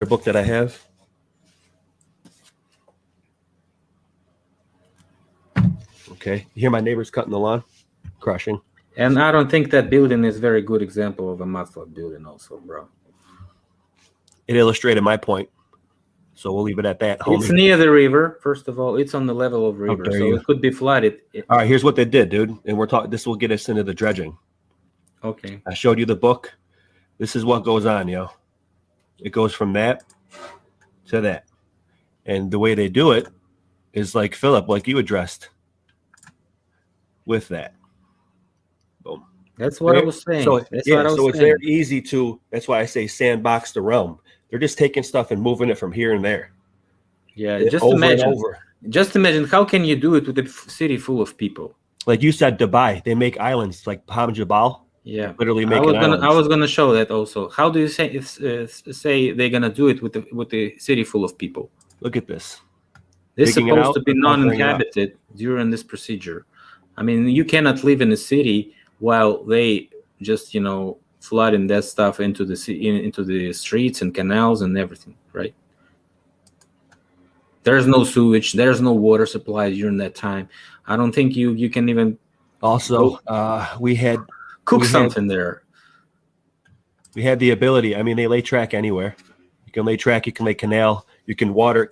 book that I have. Okay, you hear my neighbors cutting the lawn, crushing. And I don't think that building is a very good example of a mudflood building also, bro. It illustrated my point, so we'll leave it at that, homie. It's near the river, first of all. It's on the level of river, so it could be flooded. All right, here's what they did, dude, and we're talking. This will get us into the dredging. Okay. I showed you the book. This is what goes on, yo. It goes from that to that, and the way they do it is like Philip, like you addressed, with that. Boom. That's what I was saying. So it's very easy to. That's why I say sandbox the realm. They're just taking stuff and moving it from here and there. Yeah, just imagine. Just imagine how can you do it with a city full of people? Like you said, Dubai, they make islands like Palm Jabal. Yeah, literally making islands. I was gonna show that also. How do you say they're gonna do it with the city full of people? Look at this. This is supposed to be non-inhabited during this procedure. I mean, you cannot live in a city while they just flooding that stuff into the streets and canals and everything, right? There's no sewage, there's no water supply during that time. I don't think you can even also we had something there. We had the ability. I mean, they lay track anywhere. You can lay track, you can lay canal, you can water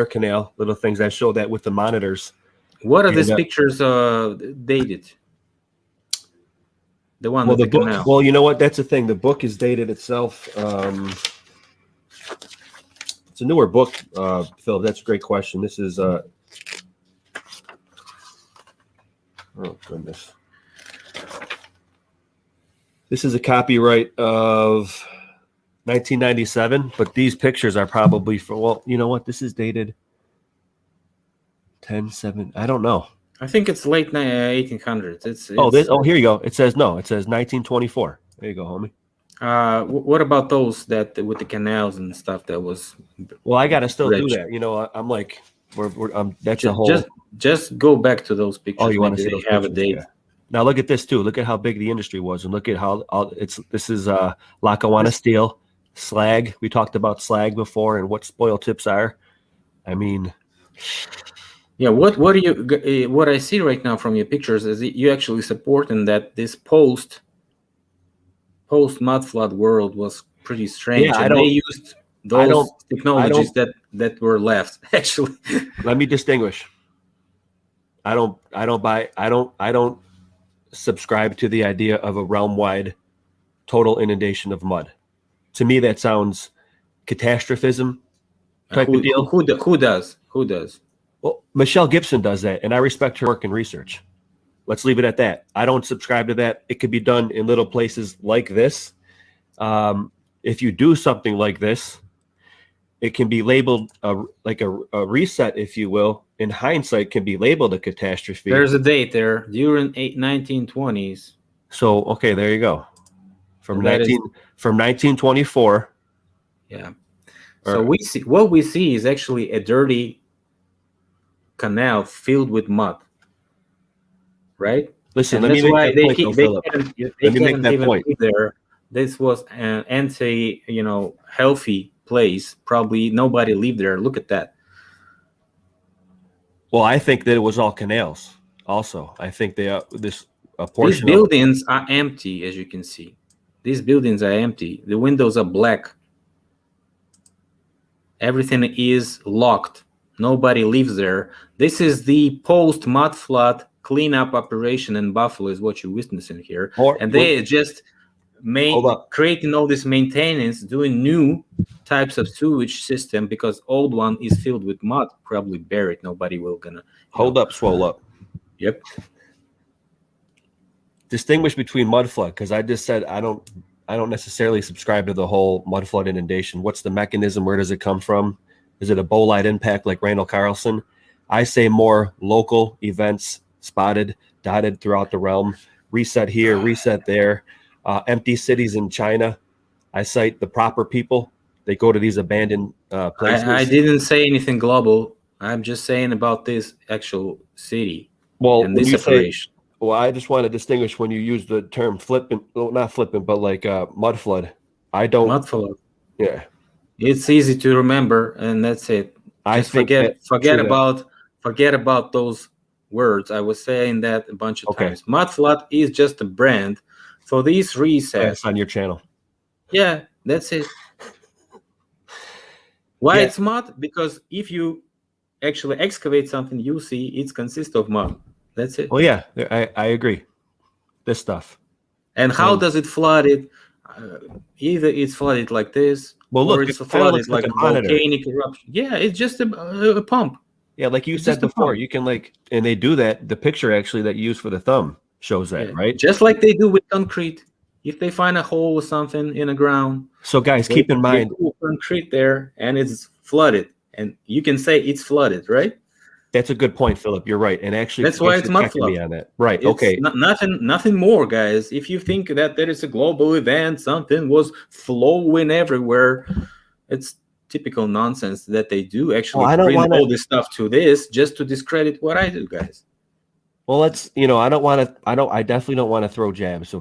canal, little things. I showed that with the monitors. What are these pictures dated? The one with the book. Canal. Well, you know what? That's the thing. The book is dated itself. It's a newer book, Phil. That's a great question. This is oh goodness. This is a copyright of 1997, but these pictures are probably well, you know what? This is dated 10/7. I don't know. I think it's late 1800s. Here you go. It says 1924. There you go, homie. What about those that with the canals and stuff that was? Well, I gotta still do that. I'm like, that's a whole. Just go back to those pictures. Oh, you want to see? Have a date. Yeah. Now look at this too. Look at how big the industry was, and look at how this is Lackawanna steel, slag. We talked about slag before, and what spoil tips are. I mean. Yeah, what I see right now from your pictures is that you actually supporting that this post mud flood world was pretty strange. Yeah, and they used those technologies that were left. Actually, let me distinguish. I don't subscribe to the idea of a realm-wide total inundation of mud. To me, that sounds catastrophism type of deal. Who does? Well, Michelle Gibson does that, and I respect her work and research. Let's leave it at that. I don't subscribe to that. It could be done in little places like this. If you do something like this, it can be labeled like a reset, if you will. In hindsight, can be labeled a catastrophe. There's a date there during 1920s. So okay, there you go. From 1924. Yeah. So what we see is actually a dirty canal filled with mud, right? Listen, let me make that point, Philip. Let me make that point. There, this was an healthy place. Probably nobody lived there. Look at that. Well, I think that it was all canals. Also, I think a portion. These buildings are empty, as you can see. These buildings are empty. The windows are black. Everything is locked. Nobody lives there. This is the post mud flood cleanup operation in Buffalo, is what you're witnessing here. They just creating all this maintenance, doing new types of sewage system because old one is filled with mud, probably buried. Nobody will gonna swole up. Yep. Distinguish between mud flood, because I just said I don't necessarily subscribe to the whole mud flood inundation. What's the mechanism? Where does it come from? Is it a bolide impact like Randall Carlson? I say more local events spotted, dotted throughout the realm. Reset here, reset there. Empty cities in China. I cite the proper people. They go to these abandoned places. I didn't say anything global. I'm just saying about this actual city. Well, and this operation. I just want to distinguish when you use the term flippant, well, not flippant, but like mud flood. I don't. Mud flood. Yeah. It's easy to remember, and that's it. Just forget about those words. I was saying that a bunch of times. Mudflat is just a brand for these recesses on your channel. Yeah, that's it. Why it's mud? Because if you actually excavate something, you see it consists of mud. That's it. Oh yeah, I agree. This stuff. And how does it flood it? Either it's flooded like this, or it's flooded like a volcanic eruption. Yeah, it's just a pump. Yeah, like you said before, you can and they do that. The picture actually that you use for the thumb shows that, right? Just like they do with concrete. If they find a hole or something in the ground. So guys, keep in mind, they put concrete there and it's flooded, and you can say it's flooded, right? That's a good point, Philip. You're right, and actually, that's why it's mud flood. On that, right? Okay, nothing more, guys. If you think that there is a global event, something was flowing everywhere, it's typical nonsense that they do actually bring all this stuff to this just to discredit what I do, guys. Well, let's, I definitely don't want to throw jabs. So